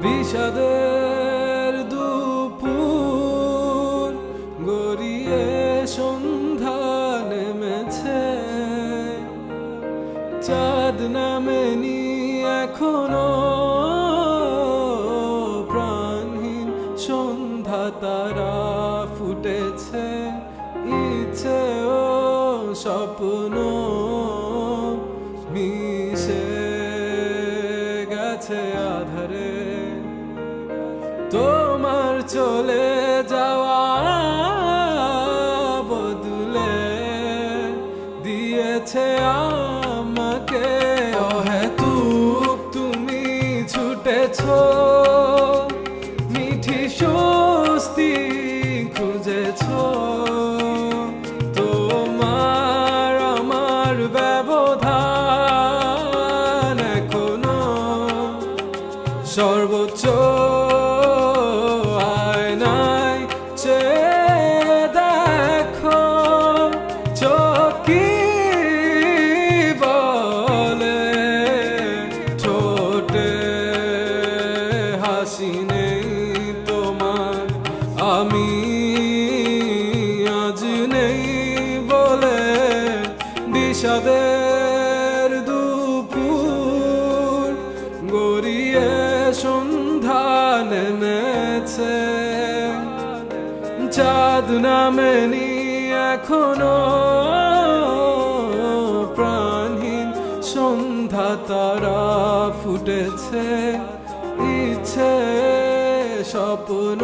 বিষাদের দুপুর গড়িয়ে সন্ধ্যা নেমেছে, চাঁদ নামেনি এখনো, প্রাণহীন সন্ধ্যা তারা ফুটেছে, ইচ্ছে ও স্বপ্ন মিশে গেছে আধারে। তোমার চলে যাওয়া বদলে দিয়েছে আমাকে অহেতুক তুমি ছুটেছো, মিঠি স্বস্তি খুঁজেছো, তোমার আমার ব্যবধান এখনো সর্বোচ্চ আয়নায় চেয়ে দেখো, চোখ কি বলে, ঠোঁটে হাসি নেই তোমার, আমি আজ নেই বলে। বিষাদের দুপুর গড়িয়ে সন্ধ্যা নেমেছে, চাঁদ নামেনি এখনো, প্রাণহীন সন্ধ্যা তারা ফুটেছে, ইচ্ছে স্বপ্ন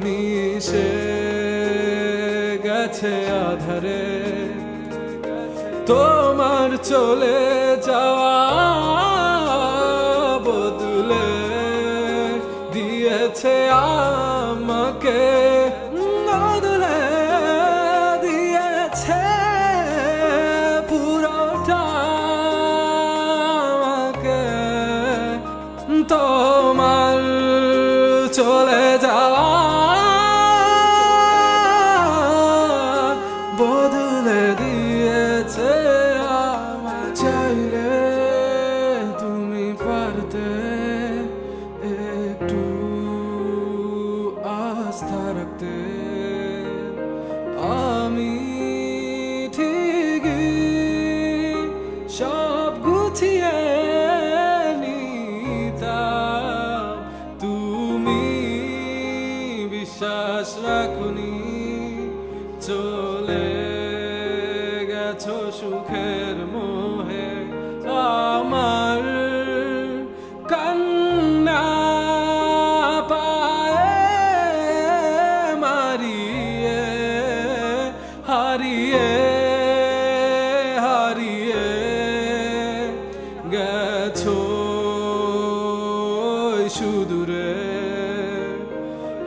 মিশে গেছে আধারে। তোমার চলে যাওয়া বদলে দিয়েছে আমাকে, বদলে দিয়েছে পুরোটা আমাকে। তোমার চলে যাওয়া বদলে দিয়েছে আমায়। চাইলে তুমি পারতে একটু আস্থা রাখতে, আমি ঠিকই সব গুছিয়ে নিতাম, তুমি বিশ্বাস রাখুনি, চলে গেছো সুখের মোহে। আমার কান্না পায়ে মারিয়ে হারিয়ে হারিয়ে গেছো সুদূরে,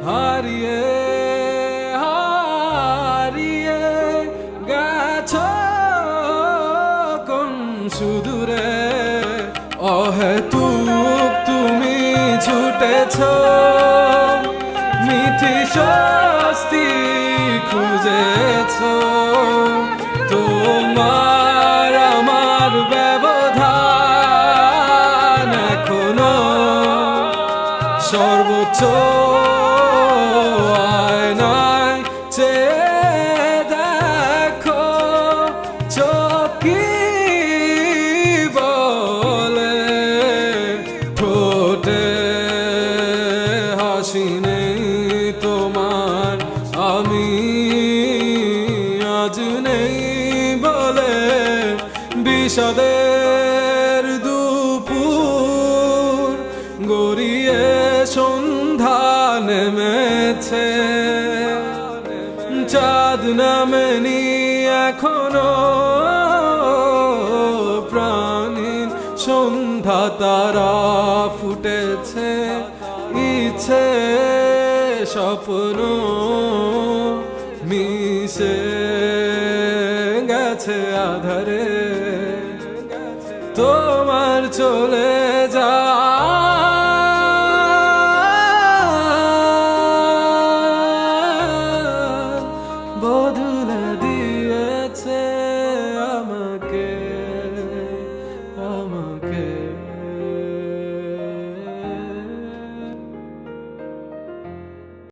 হারিয়ে হারিয়ে গেছো কোন সুদূরে। অহেতুক তুমি ছুটেছো, মিঠি স্বস্তি খুঁজেছো, তোমার আমার ব্যবধান এখনো সর্বোচ্চ আয়নায় চেয়ে দেখো, চোখ কি বলে, ঠোঁটে হাসি নেই তোমার, আমি আজ নেই বলে। বিষাদের দুপুর গড়িয়ে সন্ধ্যা নেমেছে, চাঁদ নামেনি এখনো, প্রাণহীন সন্ধ্যা তারা ফুটেছে, ইচ্ছে স্বপ্ন মিশে গেছে। গেছে আধারে তোমার চলে যাওয়া